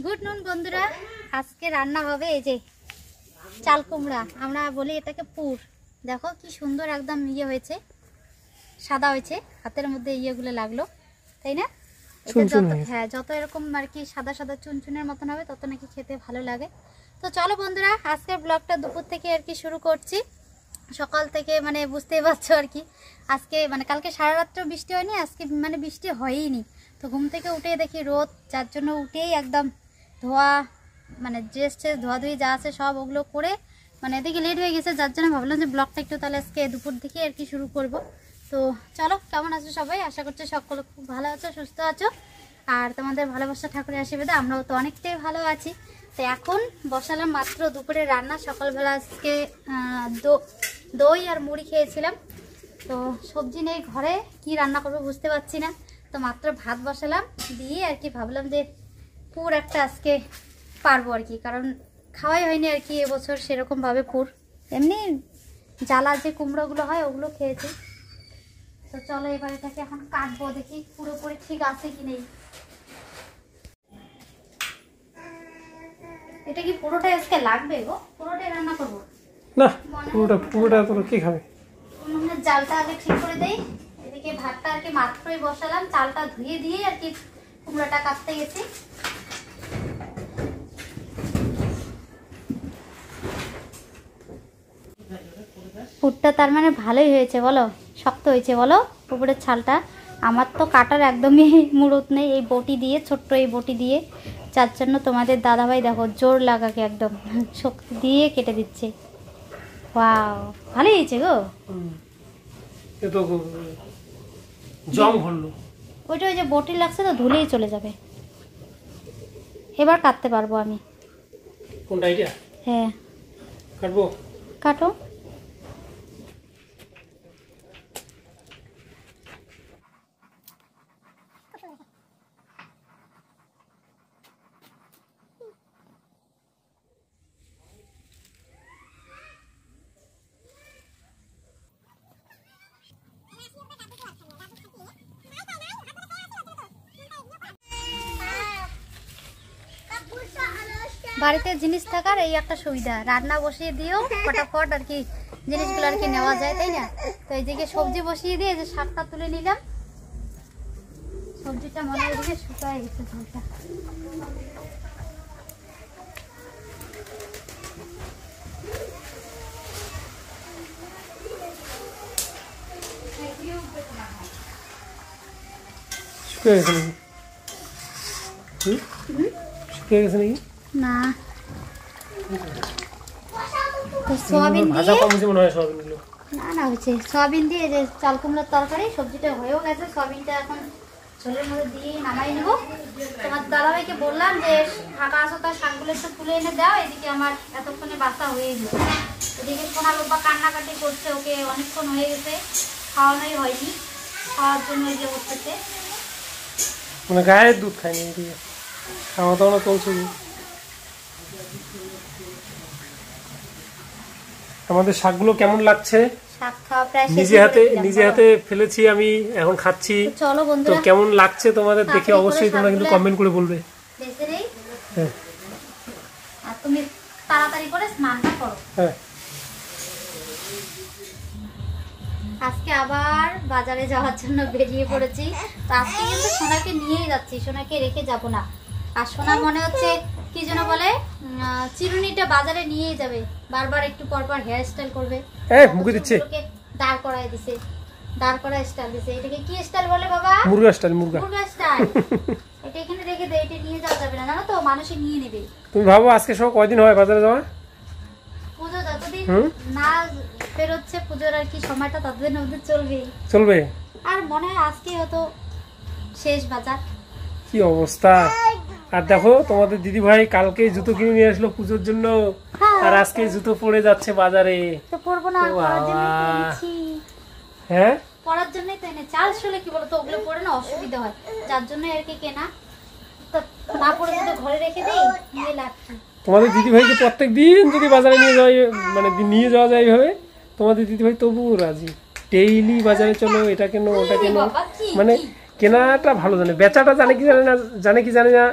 Good নুন বন্ধুরা, আজকে রান্না হবে এই যে চাল কুমড়া, আমরা বলি এটাকে পুর। দেখো কি সুন্দর একদম ইয়ে হয়েছে, সাদা হয়েছে, হাতের মধ্যে ইয়েগুলো লাগলো, তাই না? হ্যাঁ, যত এরকম আর কি সাদা সাদা চুনচুনের মতন হবে তত নাকি খেতে ভালো লাগে। তো চলো বন্ধুরা, আজকের ব্লগটা দুপুর থেকে আর কি শুরু করছি। সকাল থেকে মানে বুঝতেই পারছো আর কি, আজকে মানে কালকে সারা রাত্রেও বৃষ্টি হয়নি, আজকে মানে বৃষ্টি হয়ইনি। তো ঘুম থেকে উঠে দেখি রোদ, যার জন্য উঠেই একদম ধোয়া, মানে ড্রেস ট্রেস ধোয়াধুয়ি যা আছে সব ওগুলো করে মানে এদিকে লেট হয়ে গেছে, যার জন্য ভাবলাম যে ব্লগটা একটু তাহলে আজকে দুপুর থেকে আর কি শুরু করব। তো চলো, কেমন আছো সবাই? আশা করছি সকলে খুব ভালো আছো, সুস্থ আছো, আর তোমাদের ভালোবাসা ঠাকুরের আশীর্বাদে আমরাও তো অনেকটাই ভালো আছি। তো এখন বসালাম মাত্র দুপুরে রান্না। সকালবেলা আজকে দই আর মুড়ি খেয়েছিলাম, তো সবজি নেই ঘরে, কি রান্না করবো বুঝতে পারছি না। তো মাত্র ভাত বসালাম, দিয়ে আর কি ভাবলাম যে পুর একটা আজকে পারবো আর কি, কারণ খাওয়াই হয়নি আর কি এবছর সেরকমভাবে পুর। এমনি জ্বালা যে কুমড়োগুলো হয় ওগুলো খেয়েছি। তো চলো এবার এটাকে এখন কাটবো, দেখি পুরোপুরি ঠিক আছে কি নেই। এটা কি পুরোটাই আজকে লাগবে গো? পুরোটাই রান্না করবো না? পুরোটা তোরা কি খাবে? চালটা আগে ঠিক করে দেই। এদিকে ভাতটা আর কি মাত্রই বসালাম, চালটা ধুয়ে দিয়ে আর কি কুমড়োটা কাটতে গেছি। পুরটা তার মানে ভালোই হয়েছে বলো? শক্ত হয়েছে বলো উপরের ছালটা? আমার তো কাটার একদমই মুরত নেই, এই বটি দিয়ে, ছোট্ট এই বটি দিয়ে, যার জন্য তোমাদের দাদাভাই দেখো জোর লাগাকে একদম শক্তি দিয়ে কেটে দিচ্ছে। ওয়াও, ভালোই হয়েছে গো। ওইটা ওই যে বটি লাগছে তো ধুলেই চলে যাবে, এবার কাটতে পারবো আমি। কোনটা এটা? হ্যাঁ কাটবো, কাটো। বাড়িতে জিনিস থাকার এই একটা সুবিধা, রান্না বসিয়ে দিও ফটাফট আর কি জিনিসগুলো আর কি নেওয়া যায়, তাই না? তো এইদিকে সবজি বসিয়ে দিয়ে যে শাকটা তুলে নিলাম, সবজিটা মনে হয় এদিকে শুকায় গেছে ঝোলটা। না সোয়াবিন হয়েছে, সোয়াবিন দিয়ে যে চাল কুমড়োর তরকারি, সবজিটা হয়েও গেছে, সোয়াবিনটা এখন ঝোলের মধ্যে দিয়ে নামাই নেব। তোমার দাদাভাইকে বললাম যে ফাঁকা আসো, তার শাকগুলো একটু তুলে এনে দাও, এদিকে আমার এতক্ষণে বাসা হয়ে গেছে। এদিকে সোনা লোবা কান্নাকাটি করছে, ওকে অনেকক্ষণ হয়ে গেছে খাওয়ানোই হয়নি, খাওয়ার জন্য এই যে উঠতেছে, মানে গায়ের দুধ খায়নি, খাওয়া দাওয়া চলছে। আমাদের শাকগুলো কেমন লাগছে? নিজে হাতে ফেলেছি আমি, এখন খাচ্ছি। চলো বন্ধুরা, তো কেমন লাগছে তোমাদের দেখে অবশ্যই তোমরা কিন্তু কমেন্ট করে বলবে। হ্যাঁ, আর তুমি তাড়াতাড়ি করে স্নানটা করো। হ্যাঁ, আজকে আবার বাজারে যাওয়ার জন্য বেরিয়ে পড়েছি। তো আজকে কিন্তু সোনাকে নিয়েই যাচ্ছি, সোনাকে রেখে যাব না। আর সোনা মনে হচ্ছে কি যেন বলে, চিরুনিটা বাজারে নিয়েই যাবে, বারবার একটু পরপর হেয়ার স্টাইল করবে। মুখে দিচ্ছে, দাঁড় করায় দিছে, দাঁড় করা স্টাইল দিছে। এটাকে কি স্টাইল বলে বাবা? মুরগা স্টাইল। মুরগা স্টাইল। এটা এখানে রেখে দে, এটা নিয়ে যাওয়া যাবে না, জানো তো, মানুষে নিয়ে নেবে। তুমি ভাবো আজকে সব কয়দিন হয় বাজারে যাওয়া? পুজো যতদিন না বেরোচ্ছে পুজোর আর কি সময়টা, ততদিন ওদের চলবে। আর মনে হয় আজকে হয়তো শেষ বাজার। কি অবস্থা! আর দেখো তোমাদের দিদি ভাই কালকে জুতো কিনে নিয়ে আসলো পুজোর জন্য, আর আজকে জুতো পরে যাচ্ছে বাজারে। তো পরবো না, পরার জন্যই তো এনেছি। হ্যাঁ, পরার জন্যই তো এনেছি। চাল শুলে কি বলতো, ওগুলো পরে না অসুবিধা হয়, যার জন্য আর কি কেনা। তো না পরে যদি ঘরে রেখে দেই নিয়ে লাগছে। তোমাদের দিদি ভাইকে প্রত্যেক দিন যদি বাজারে নিয়ে যাওয়া, মানে নিয়ে যাওয়া যায় এইভাবে, তোমাদের দিদি ভাই তবুও রাজি। ডেইলি বাজারে চলো, এটা কেন ওটা কেন, মানে কেনাটা ভালো জানে, বেচাটা জানে কি জানে না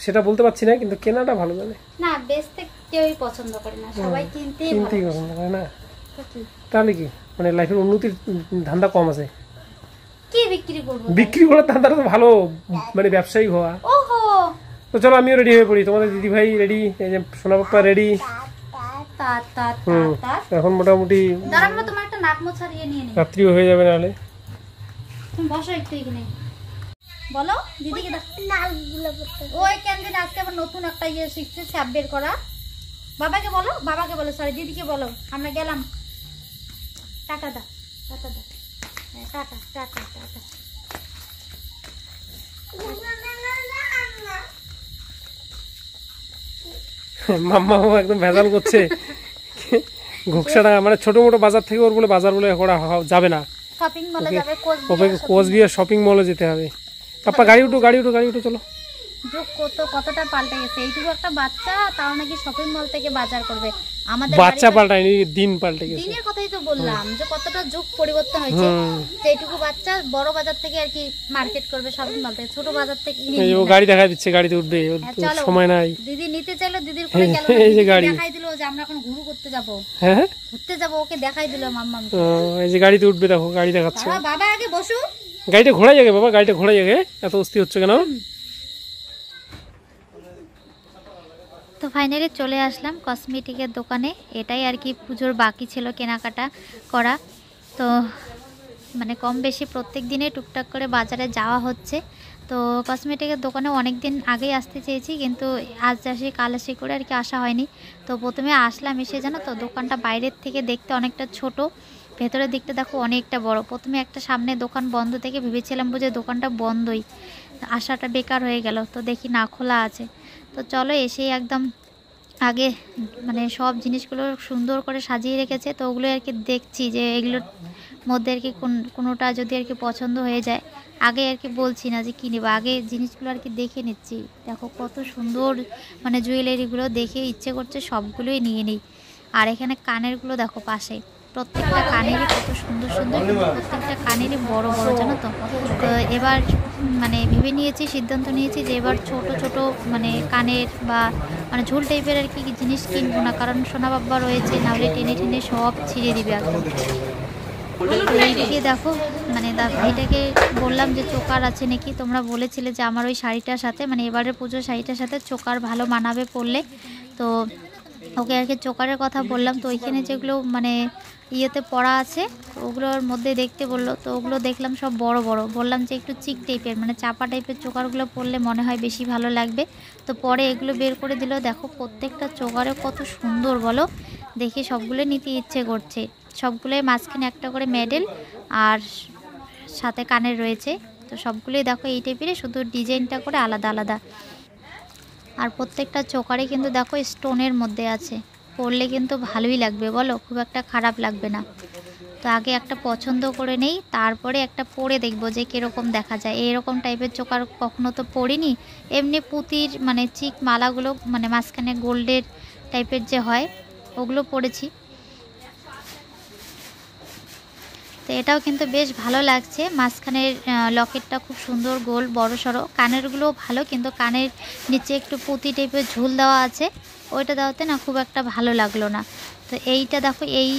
সেটা বলতে পারছি না, কিন্তু কেনাটা ভালো জানে। না বেচতে কেউই পছন্দ করে না, সবাই কিনতেই পছন্দ করে না। তো কি তাহলে কি মানে লাইফের উন্নতির ধান্দা কম আছে? কি বিক্রি করব? বিক্রি করার ধান্দাটা তো ভালো, মানে ব্যবসায়ী হওয়া। ওহো, তো চলো আমিও রেডি হয়ে পড়ি, তোমাদের দিদি ভাই রেডি, এই যে সোনা পাপ্পা রেডি। এখন মোটামুটি দাঁড়াও, আমরা তোমার একটা নাক মোছা দিয়ে নিয়ে নিই, রাত্রিও হয়ে যাবে নাহলে। তুমি বসো একটু এখানে, বলো দিদিকে। ওই কেন দিন আজকে আবার নতুন একটা ইয়ে শিখছে, স্যাপ বের করা। বাবাকে বলো সরি দিদিকে বলো আমরা গেলাম। টাটা দা, টাটা দা, টাটা টাটা টাটা। মাম্মা একদম ভেজাল করছে ঘুকসাটা, মানে ছোট মোটো বাজার থেকে ওর বলে বাজার বলে করা যাবে না, শপিং মলে যাবে, কোচবিহার শপিং মলে যেতে হবে। পাপ্পা গাড়ি উঠো চলো। যুগ কতটা পাল্টে গেছে, এইটুকু একটা বাচ্চা তাও নাকি শপিং মল থেকে বাজার করবে। আমাদের বাচ্চা পাল্টায়নি, দিন পাল্টে গেছে। দিনের কথাই তো বললাম যে কতটা যুগ পরিবর্তন হয়েছে, যে এইটুকু বাচ্চা বড় বাজার থেকে আর কি মার্কেট করবে, শপিং মল থেকে, ছোট বাজার থেকে। ও গাড়ি দেখা দিচ্ছে, গাড়িতে উঠবে, সময় নাই। দিদি নিতে চাইলো, দিদির কোলে গেল, দেখাই দিল যে আমরা এখন ঘুরু করতে যাব, হ্যাঁ ঘুরতে যাব, ওকে দেখাই দিল মাম্মা। এই যে গাড়িতে উঠবে, দেখো গাড়ি দেখাচ্ছে। বাবা আগে বসু, গাড়িটা ঘোড়া জায়গায় বাবা, গাড়িটা ঘোড়া জায়গায়, এত অস্থির হচ্ছে কেন? তো ফাইনালি চলে আসলাম কসমেটিকের দোকানে। এটাই আর কি পুজোর বাকি ছিল কেনাকাটা করা। তো মানে কম বেশি প্রত্যেক দিনে টুকটাক করে বাজারে যাওয়া হচ্ছে। তো কসমেটিকের দোকানে অনেক দিন আগেই আসতে চেয়েছি, কিন্তু আজ আসি কাল আসি করে আর কি আসা হয়নি। তো প্রথমে আসলাম, এসে জানো তো দোকানটা বাইরের থেকে দেখতে অনেকটা ছোট, ভেতরের দিকটা দেখো অনেকটা বড়। প্রথমে একটা সামনে দোকান বন্ধ থেকে ভেবেছিলাম বুঝে দোকানটা বন্ধই, আসাটা বেকার হয়ে গেল। তো দেখি না, খোলা আছে। তো চলো এসেই একদম আগে মানে সব জিনিসগুলো সুন্দর করে সাজিয়ে রেখেছে, তো ওগুলো আর কি দেখছি যে এগুলোর মধ্যে আর কি কোনোটা যদি আর কি পছন্দ হয়ে যায়, আগে আর কি বলছি না যে কী নেবো, আগে জিনিসগুলো আর কি দেখে নিচ্ছি। দেখো কত সুন্দর মানে জুয়েলারিগুলো দেখে ইচ্ছে করছে সবগুলোই নিয়ে নিই। আর এখানে কানেরগুলো দেখো পাশে, প্রত্যেকটা কানেরই কত সুন্দর সুন্দর, প্রত্যেকটা কানেরই বড় বড়, জানো তো। তো এবার মানে ভেবে নিয়েছি, সিদ্ধান্ত নিয়েছি যে এবার ছোট ছোট মানে কানের বা মানে ঝুল টাইপের আর কি জিনিস কিনবো না, কারণ সোনা বাবা রয়েছে, নাহলে টেনে টেনে সব ছিঁড়ে দিবে একদম। এইদিকে দেখো মানে ভাইটাকে বললাম যে চোকার আছে নাকি, তোমরা বলেছিলে যে আমার ওই শাড়িটার সাথে মানে এবারের পুজোর শাড়িটার সাথে চোকার ভালো মানাবে পরলে। তো ওকে আর কি চোকারের কথা বললাম। তো ওইখানে যেগুলো মানে ইয়েতে পড়া আছে ওগুলোর মধ্যে দেখতে বললো, তো ওগুলো দেখলাম সব বড় বড়। বললাম যে একটু চিক টাইপের মানে চাপা টাইপের চোকারগুলো পরলে মনে হয় বেশি ভালো লাগবে। তো পরে এগুলো বের করে দিল, দেখো প্রত্যেকটা চোকারে কত সুন্দর বলো, দেখে সবগুলো নিতে ইচ্ছে করছে। সবগুলোই মাঝখানে একটা করে মেডেল আর সাথে কানের রয়েছে। তো সবগুলোই দেখো এই টাইপের, শুধু ডিজাইনটা করে আলাদা আলাদা। আর প্রত্যেকটা চোকারে কিন্তু দেখো স্টোনের মধ্যে আছে, পরলে কিন্তু ভালোই লাগবে বলো, খুব একটা খারাপ লাগবে না। তো আগে একটা পছন্দ করে নেই, তারপরে একটা পরে দেখবো যে কীরকম দেখা যায়। এইরকম টাইপের চোকার কখনো তো পরিনি, এমনি পুঁতির মানে চিক মালাগুলো মানে মাঝখানে গোল্ডের টাইপের যে হয় ওগুলো পরেছি। তো এটাও কিন্তু বেশ ভালো লাগছে, মাঝখানের লকেটটা খুব সুন্দর গোল বড় সড়ো। কানেরগুলোও ভালো, কিন্তু কানের নিচে একটু পুঁতি টাইপের ঝুল দেওয়া আছে, ওইটা দেওয়াতে না খুব একটা ভালো লাগলো না। তো এইটা দেখো এই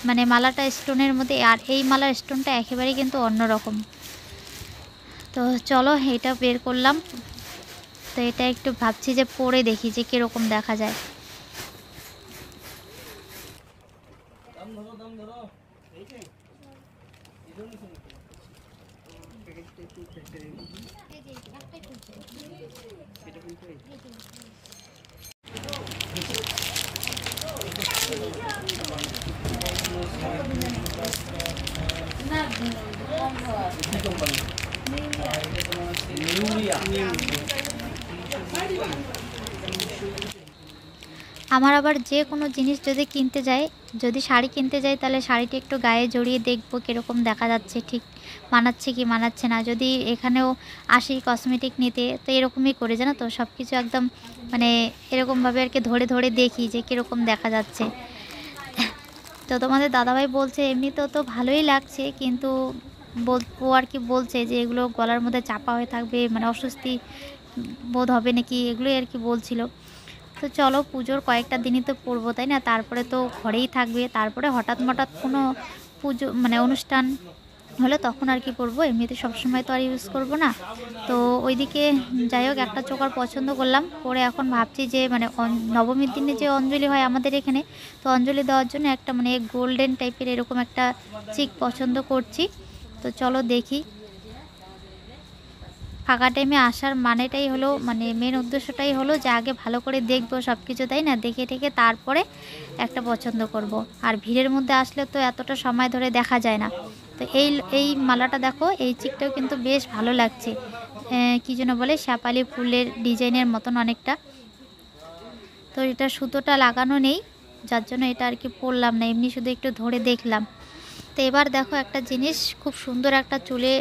মানে মালাটা স্টোনের মধ্যে, আর এই মালার স্টোনটা একেবারেই কিন্তু অন্যরকম। তো চলো এটা বের করলাম। তো এটা একটু ভাবছি যে পরে দেখি যে কীরকম দেখা যায়। আমার আবার যে কোনো জিনিস যদি কিনতে যাই, যদি শাড়ি কিনতে যাই তাহলে শাড়িটা একটু গায়ে জড়িয়ে দেখবো কীরকম দেখা যাচ্ছে, ঠিক মানাচ্ছে কি মানাচ্ছে না। যদি এখানেও আসি কসমেটিক নিতে তো এরকমই করে, জানো তো সব কিছু একদম মানে এরকমভাবে আর কি ধরে ধরে দেখি যে কীরকম দেখা যাচ্ছে। তো তোমাদের দাদাভাই বলছে এমনিতেও তো ভালোই লাগছে, কিন্তু ও আর কি বলছে যে এগুলো গলার মধ্যে চাপা হয়ে থাকবে, মানে অস্বস্তি বোধ হবে নাকি, এগুলোই আর কি বলছিল। তো চলো, পুজোর কয়েকটা দিনই তো পরবো, তাই না? তারপরে তো ঘরেই থাকবে, তারপরে হঠাৎ কোনো পুজো মানে অনুষ্ঠান হলে তখন আর কি পরবো, এমনিতে সবসময় তো আর ইউজ করবো না। তো ওইদিকে যাই হোক, একটা চোকার পছন্দ করলাম, পরে এখন ভাবছি যে মানে নবমীর দিনে যে অঞ্জলি হয় আমাদের এখানে, তো অঞ্জলি দেওয়ার জন্য একটা মানে গোল্ডেন টাইপের এরকম একটা চিক পছন্দ করছি। তো চলো দেখি। ফাঁকা টাইমে আসার মানেটাই হলো, মানে মেন উদ্দেশ্যটাই হলো যে আগে ভালো করে দেখবো সব কিছু, তাই না? দেখে টেকে তারপরে একটা পছন্দ করব। আর ভিড়ের মধ্যে আসলে তো এতটা সময় ধরে দেখা যায় না। তো এই মালাটা দেখো, এই চিকটাও কিন্তু বেশ ভালো লাগছে, কী যেন বলে, শ্যাপালি ফুলের ডিজাইনের মতন অনেকটা। তো এটা সুতোটা লাগানো নেই, যার জন্য এটা আর কি পরলাম না, এমনি শুধু একটু ধরে দেখলাম। তো এবার দেখো একটা জিনিস, খুব সুন্দর একটা চুলে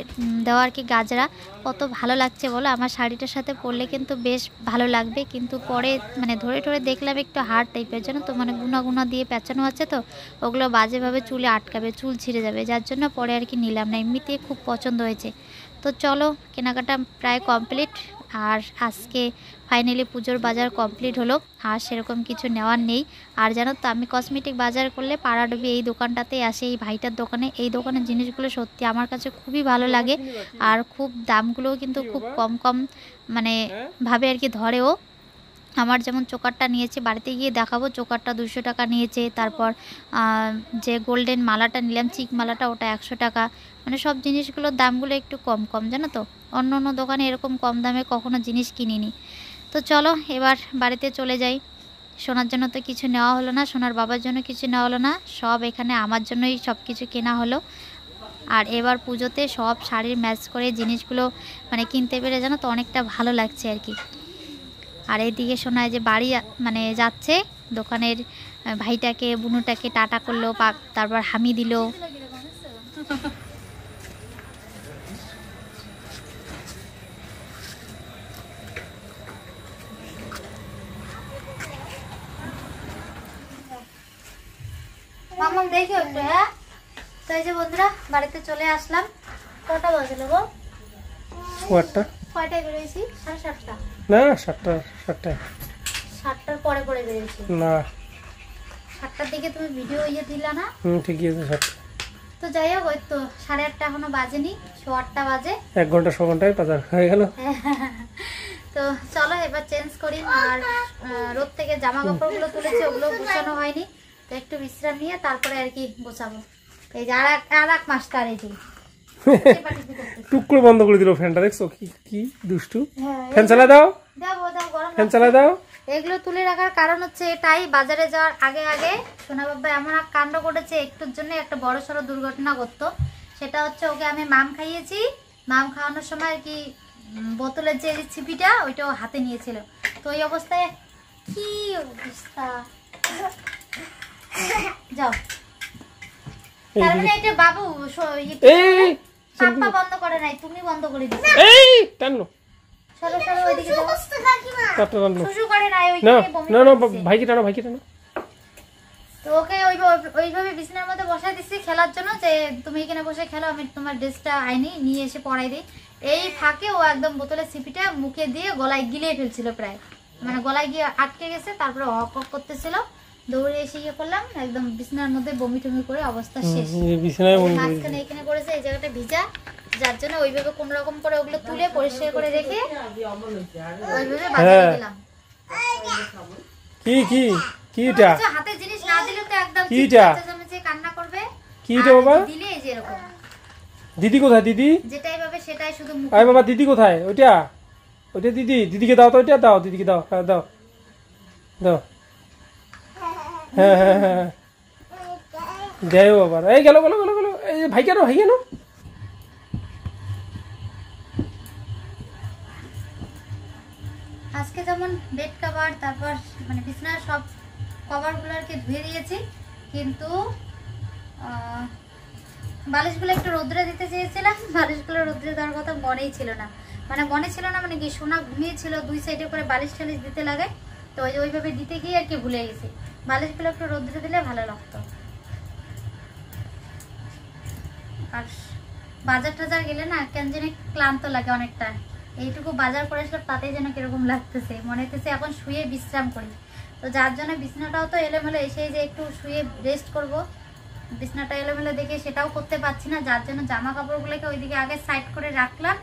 দেওয়া আর কি গাজরা, কত ভালো লাগছে বলো। আমার শাড়িটার সাথে পরলে কিন্তু বেশ ভালো লাগবে, কিন্তু পরে মানে ধরে ধরে দেখলাম একটু হার্ড টাইপের, জানো তো, মানে গুনা গুনা দিয়ে পেঁচানো আছে, তো ওগুলো বাজেভাবে চুলে আটকাবে, চুল ছিঁড়ে যাবে, যার জন্য পরে আর কি নিলাম না। এমনিতেই খুব পছন্দ হয়েছে। তো চলো, কেনাকাটা প্রায় কমপ্লিট, আর আজকে ফাইনালি পুজোর বাজার কমপ্লিট হলো। আর সেরকম কিছু নেওয়ার নেই। আর জানো তো, আমি কসমেটিক বাজার করলে পাড়াডুবি এই দোকানটাতেই আসে, এই ভাইটার দোকানে। এই দোকানের জিনিসগুলো সত্যি আমার কাছে খুবই ভালো লাগে, আর খুব দামগুলোও কিন্তু খুব কম কম মানে ভাবে আর কি ধরেও। আমার যেমন চোকারটা নিয়েছে, বাড়িতে গিয়ে দেখাবো, চোকারটা 200 টাকা নিয়েছে। তারপর যে গোল্ডেন মালাটা নিলাম, চিক মালাটা, ওটা 100 টাকা। মানে সব জিনিসগুলোর দামগুলো একটু কম কম, জানো তো। অন্য অন্য দোকানে এরকম কম দামে কখনো জিনিস কিনিনি। তো চলো এবার বাড়িতে চলে যাই। সোনার জন্য তো কিছু নেওয়া হলো না, সোনার বাবার জন্য কিছু নেওয়া হলো না, সব এখানে আমার জন্যই সব কিছু কেনা হলো। আর এবার পুজোতে সব শাড়ির ম্যাচ করে জিনিসগুলো মানে কিনতে পেরে, জানো তো, অনেকটা ভালো লাগছে আর কি। আর এইদিকে শোনায় যে বাড়ি মানে যাচ্ছে, দোকানের ভাইটাকে বুনুটাকে টাটা করলো, তারপর হামি দিল। মামাম দেখো একটু, হ্যাঁ। তো এই যে বন্ধুরা, বাড়িতে চলে আসলাম। কটা বাজলো গো? কয়টায় বেরোয়েছি? 7:30টা না, 7টায়। 7টার পরে পরে বেরিয়েছি না, 7টার দিকে তুমি ভিডিও দিলা না? ঠিকই আছে 7টা। তো যাই হোক, ওই তো 8:30 এখনো বাজেনি, 8:15 বাজে। 1 ঘন্টা 6 ঘন্টায় বাজার হয়ে গেল। তো চলো এবার চেঞ্জ করি। আর রোদ থেকে জামা কাপড়গুলো তুলেছি, ওগুলো গুছানো হয়নি, তো একটু বিশ্রাম নিয়ে তারপরে আর কি গোছাবো। এই যে আর এক মাস্টার, এই যে টুক করে বন্ধ করে দিল ফ্যানটা, দেখছো কি দুষ্টু। ফ্যান চালা দাও, ফ্যান চালা দাও। এগুলো তুলে রাখার কারণ হচ্ছে এটাই, বাজারে যাওয়ার আগে আগে সোনা বাবা এমন এক কাণ্ড করেছে, একটুর জন্য একটা বড়সড় দুর্ঘটনা করতো। সেটা হচ্ছে, ওকে আমি মাম খাইয়েছি, মাম খাওয়ানোর সময় আর কি বোতলের যে ছিপিটা ওইটাও হাতে নিয়েছিল। তো ওই অবস্থায় কি অবস্থা, যাও। তার মানে এটা বাবু পাপা বন্ধ করে নাই, তুমি বন্ধ করে দিছো। এই টানো, চলো চলো ওইদিকে যাও। শুশু করে নাই, ওইখানে বমি না না, ভাইকে টানো, ভাইকে টানো। তো ওকে ওইভাবে বিছানার মধ্যে বসাই দিছি খেলার জন্য, যে তুমি এখানে বসে খেলো, আমি তোমার ড্রেসটা আইনি নিয়ে এসে পরাই দিই। এই ফাঁকে ও একদম বোতলের সিপিটা মুখে দিয়ে গলায় গিলিয়ে ফেলছিল, প্রায় মানে গলায় গিয়ে আটকে গেছে। তারপরে হক হক করতেছিল, দৌড়ে এসে ইয়ে করলাম, একদম বিছানার মধ্যে বমি টমি করে অবস্থা শেষ। মাঝখানে এখানে করেছে, এই জায়গাটা ভিজা, যার জন্য ওইভাবে কোন রকম করে ওগুলো তুলে পরিষ্কার করে রেখে ওইভাবে বাজারে দিলাম। কিটা হাতে জিনিস না দিলে তো একদম কান্না করবে। কিটা বাবা দিলে এই যে এরকম। দিদি কোথায়? দিদি যেটাই ভাবে সেটাই শুধু মুখ। আয় বাবা, দিদি কোথায়? ওইটা দিদিকে দাও তো, ওইটা দাও, দিদিকে দাও, দাও দাও। হ্যাঁ হ্যাঁ হ্যাঁ, দেয় বাবা। এই গেল গেল গেল গেল। এই ভাই কেন, ভাই কেন? আজকে যেমন বেড কভার, তারপর মানে বিছানার সব কভারগুলো আর কি ধুয়ে দিয়েছি, কিন্তু বালিশগুলো একটু রোদ্রে দিতে চেয়েছিলাম, বালিশগুলো রোদ্রে দেওয়ার কথা মনেই ছিল না। মানে কি, সোনা ঘুমিয়েছিল, 2 সাইডে করে বালিশ টালিশ দিতে লাগে, তো ওইভাবে দিতে গিয়ে আর কি ভুলে গেছি। বালিশগুলো একটু রোদ্রে দিলে ভালো লাগতো। আর বাজার টাজার গেলে না কেন জানি ক্লান্ত লাগে অনেকটা। এইটুকু বাজার করে আসলে তাতেই যেন কিরকম লাগতেছে, মনে হচ্ছে এখন শুয়ে বিশ্রাম করি। তো যার জন্য বিছানাটাও তো এলোমেলো, এসে যে একটু শুয়ে রেস্ট করব, বিছানাটা এলোমেলো দেখে সেটাও করতে পারছি না। যার জন্য জামা কাপড়গুলোকে ওইদিকে আগে সাইড করে রাখলাম,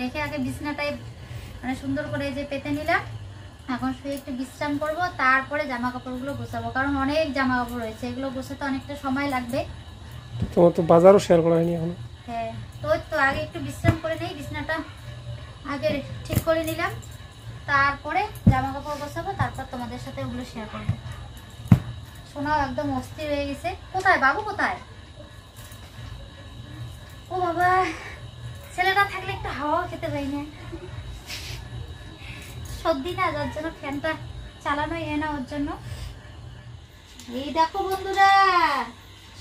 রেখে আগে বিছানাটায় মানে সুন্দর করে যে পেতে নিলাম। এখন শুয়ে একটু বিশ্রাম করব, তারপরে জামা কাপড়গুলো গোছাবো, কারণ অনেক জামা কাপড় রয়েছে, এগুলো গোছাতে অনেকটা সময় লাগবে। তোমার তো বাজারও শেয়ার করা হয়নি এখন। হ্যাঁ, তো আগে একটু বিশ্রাম করে নেই, বিছানাটা আগে ঠিক করে নিলাম, তারপরে জামা কাপড় গোছাবো, তারপর তোমাদের সাথে ওগুলো শেয়ার করবো। সোনাও একদম অস্থির হয়ে গেছে। কোথায় বাবু, কোথায়? ও বাবা, ছেলেটা থাকলে একটু হাওয়া খেতে পাই না, সর্দি না, যার জন্য ফ্যানটা চালানোই হয় না ওর জন্য। এই দেখো বন্ধুরা,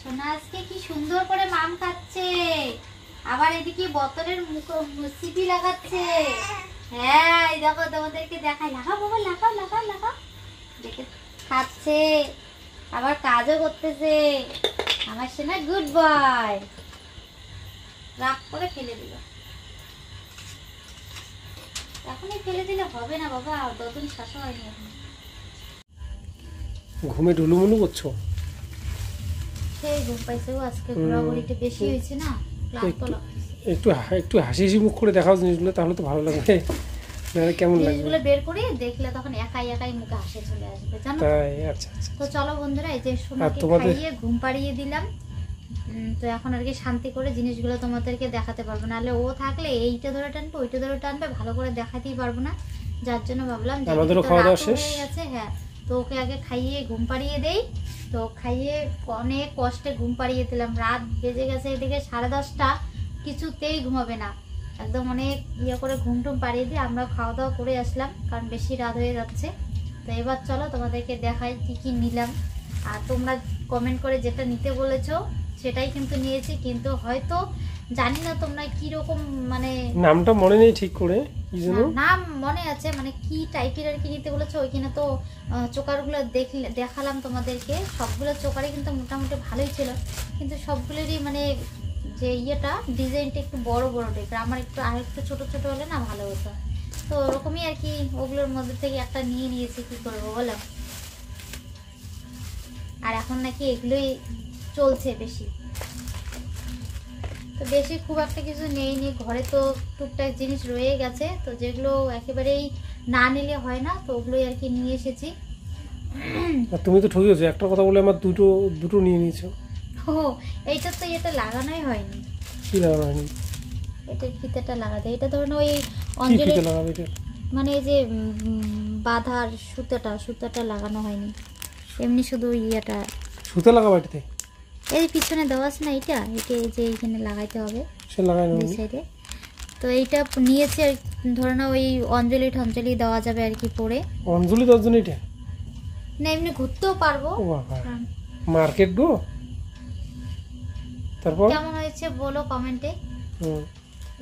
সোনা আজকে কি সুন্দর করে মাম খাচ্ছে, আবার এদিকে বোতলের সিপি লাগাচ্ছে। হ্যাঁ, এই দেখো তোমাদেরকে দেখাই, লাগাও বাবা, লাগাও লাগাও লাগাও, দেখে খাচ্ছে, আবার কাজও করতেছে। আমার সোনা গুড বয়। রাগ করে ফেলে দিল, এখনই ফেলে দিলে হবে না বাবা, দুদিন শাসন হয়নি এখন। ঘুমে ঢুলুমুলু করছো? সেই ঘুম পাইছে, আজকে ঘোরাঘুরিটা বেশি হয়েছে না, ক্লান্ত লাগছে। একটু হাসি হাসি মুখ করে দেখাও জিনিসগুলো, তাহলে তো ভালো লাগবে। কেমন লাগবে জিনিসগুলো বের করে দেখলে তখন একাই একাই মুখে হাসি চলে আসবে, জানো? তাই? আচ্ছা আচ্ছা। তো চলো বন্ধুরা, এই যে সোনাকে খাইয়ে ঘুম পাড়িয়ে দিলাম। তো এখন আর কি শান্তি করে জিনিসগুলো তোমাদেরকে দেখাতে পারবো, নাহলে ও থাকলে এইটা ধরে টানবে ওইটা ধরে টানবে, ভালো করে দেখাতেই পারবো না। যার জন্য ভাবলাম যে আমাদেরও খাওয়া দাওয়া শেষ হয়ে গেছে, হ্যাঁ, তো ওকে আগে খাইয়ে ঘুম পাড়িয়ে দেই। তো খাইয়ে অনেক কষ্টে ঘুম পাড়িয়ে দিলাম, রাত বেজে গেছে এদিকে 10:30, কিছুতেই ঘুমাবে না, একদম অনেক ইয়ে করে ঘুম টুম পাড়িয়ে দিয়ে আমরা খাওয়া দাওয়া করে আসলাম, কারণ বেশি রাত হয়ে যাচ্ছে। তো এবার চলো তোমাদেরকে দেখাই কি কি নিলাম। আর তোমরা কমেন্ট করে যেটা নিতে বলেছো সেটাই কিন্তু নিয়েছি, কিন্তু হয়তো জানি না তোমরা কি রকম, মানে নামটা মনে নেই ঠিক করে, কি জানো নাম মনে আছে, মানে কি টাইপের আর কি নিতে বলেছো। ওইখানে তো চোকারগুলো দেখালাম তোমাদেরকে, সবগুলো চোকারই কিন্তু মোটামুটি ভালোই ছিল, কিন্তু সবগুলোরই মানে যে ইয়েটা ডিজাইনটা একটু বড় বড় টাইপের, আমার একটু আরেকটু ছোট ছোট হলে না ভালো হতো। তো ওরকমই আর কি, ওগুলোর মধ্যে থেকে একটা নিয়ে নিয়েছি, কি করবো বলো। আর এখন নাকি এগুলোই চলছে বেশি, তো বেশি খুব একটা কিছু নেইনি, ঘরে তো টুকটাক জিনিস রয়ে গেছে, তো যেগুলো একেবারেই না নিলে হয় না, তো ওগুলোই আর কি নিয়ে এসেছি। আর তুমি তো ঠকিয়েছো, একটা কথা বলে আমার দুটো নিয়ে নিয়েছো। ও, এইটা তো এটা লাগানোই হয়নি। কি লাগানো হয়নি? এটার ফিতেটা লাগাতে, এটা ধরুন ওই কি অঞ্জলি ফিতে লাগাবে এটা? মানে এই যে বাঁধার সুতাটা লাগানো হয়নি, এমনি শুধু ইয়েটা। সুতা লাগাবে এটাতে? এই পিছনে দেওয়া আছে না, এটা এই যে এইখানে লাগাইতে হবে সে লাগাই দুই সাইডে। তো এইটা নিয়েছি আর ধরে না, ওই অঞ্জলি দেওয়া যাবে আর কি পরে। অঞ্জলি দেওয়ার জন্য এটা? না, এমনি ঘুরতেও পারবো। ও বাবা, মার্কেট গো। তারপর কেমন হয়েছে বলো কমেন্টে। হুম,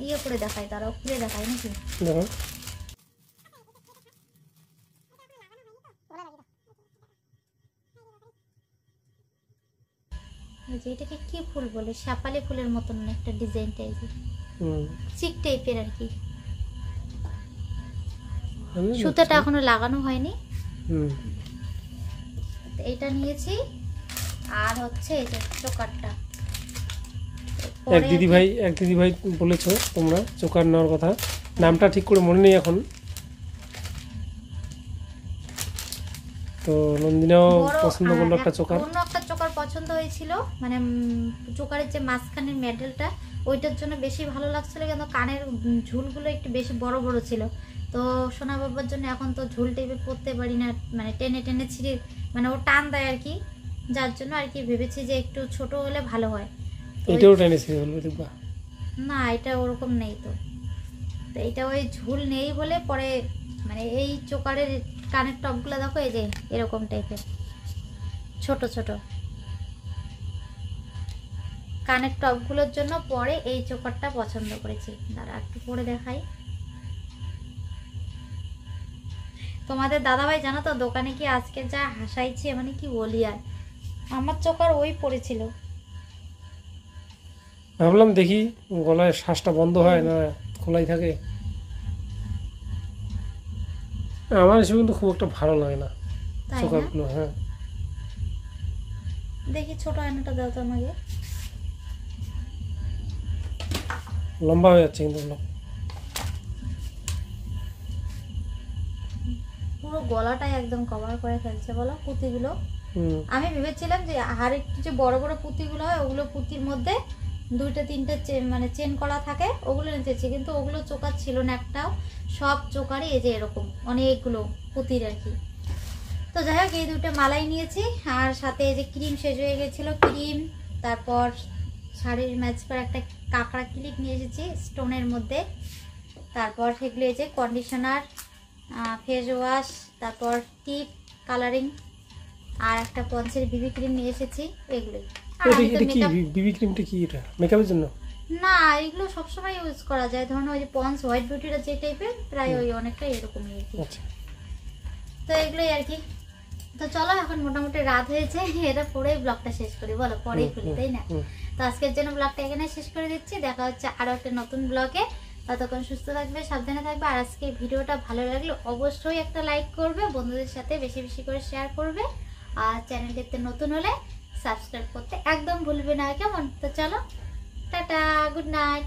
ইয়ে করে দেখাই, তারা খুলে দেখাই নাকি? দেখো এটাকে কি ফুল বলে, শাপালি ফুলের মতন একটা ডিজাইনটা, এই যে চিক টাইপের আর কি। সুতাটা এখনো লাগানো হয়নি। এইটা নিয়েছি, আর হচ্ছে এই যে চোকারটা। এক দিদি ভাই বলেছো তোমরা চোকার নেওয়ার কথা, নামটা ঠিক করে মনে নেই এখন। তো নন্দিনাও পছন্দ করলো একটা চোকার, অন্য একটা চোকার পছন্দ হয়েছিল, মানে চোকারের যে মাঝখানের মেডেলটা, ওইটার জন্য বেশি ভালো লাগছিল, কিন্তু কানের ঝুলগুলো একটু বেশি বড় বড় ছিল। তো সোনা বাবার জন্য এখন তো ঝুল টাইপের পরতে পারি না, মানে টেনে টেনে ছিঁড়ে, মানে ও টান দেয় আর কি, যার জন্য আর কি ভেবেছি যে একটু ছোট হলে ভালো হয়। এটাও টেনে ছিঁড়ে বলবে দেখবা। না, এটা ওরকম নেই তো, এইটা ওই ঝুল নেই বলে পরে, মানে এই চোকারের কানের টপগুলো দেখো, এই যে এরকম টাইপের ছোট ছোট কানের টপগুলোর জন্য পরে এই চোকারটা পছন্দ করেছি। দাঁড়া একটু পরে দেখাই তোমাদের। দাদাভাই জানো তো দোকানে কি আজকে যা হাসাইছে, মানে কি বলি আর, আমার চোকার ওই পড়েছিল। ভাবলাম দেখি গলায় শ্বাসটা বন্ধ হয় না খোলাই থাকে। আমার এসব কিন্তু খুব একটা ভালো লাগে না তাই না? চোকারগুলো। হ্যাঁ, দেখি ছোট আয়নাটা দাও তো আমাকে। লম্বা হয়ে যাচ্ছে কিন্তু ওগুলো। পুরো গলাটাই একদম কভার করে ফেলছে বলো পুঁতিগুলো। হুম, আমি ভেবেছিলাম যে আর একটু যে বড় বড় পুঁতিগুলো হয় ওগুলো পুঁতির মধ্যে 2-3টে মানে চেন করা থাকে ওগুলো নিতেছি, কিন্তু ওগুলো চোকার ছিল না একটাও। সব চোকারই এই যে এরকম অনেকগুলো পুঁতির আর কি। তো যাই হোক এই 2টে মালাই নিয়েছি, আর সাথে এই যে ক্রিম শেষ হয়ে গেছিলো, ক্রিম, তারপর শাড়ির ম্যাচ করে একটা কাঁকড়া ক্লিপ নিয়ে এসেছি স্টোনের মধ্যে, তারপর সেগুলো এই যে কন্ডিশনার, ফেস ওয়াশ, তারপর টিপ কালারিং, আর একটা পন্সের বিবি ক্রিম নিয়ে এসেছি এগুলোই। আর আমি তো এটা কি মেকআপ বিবি ক্রিমটা কি? এটা মেকআপের জন্য? না, এগুলো সবসময় ইউজ করা যায়, ধরুন ওই যে পন্স হোয়াইট বিউটিটা যে টাইপের প্রায় ওই অনেকটা এরকমই আর কি। আচ্ছা, তো এগুলোই আর কি। তো চলো এখন মোটামুটি রাত হয়েছে, এটা পরেই ব্লগটা শেষ করি, বলো পরেই খুলি তাই না? তো আজকের জন্য ব্লগটা এখানে শেষ করে দিচ্ছি, দেখা হচ্ছে আরো একটা নতুন ব্লগে। ততক্ষণ সুস্থ থাকবে, সাবধানে থাকবে, আর আজকে ভিডিওটা ভালো লাগলে অবশ্যই একটা লাইক করবে, বন্ধুদের সাথে বেশি বেশি করে শেয়ার করবে, আর চ্যানেলটিতে নতুন হলে সাবস্ক্রাইব করতে একদম ভুলবে না, কেমন? তো চলো, টাটা, গুড নাইট।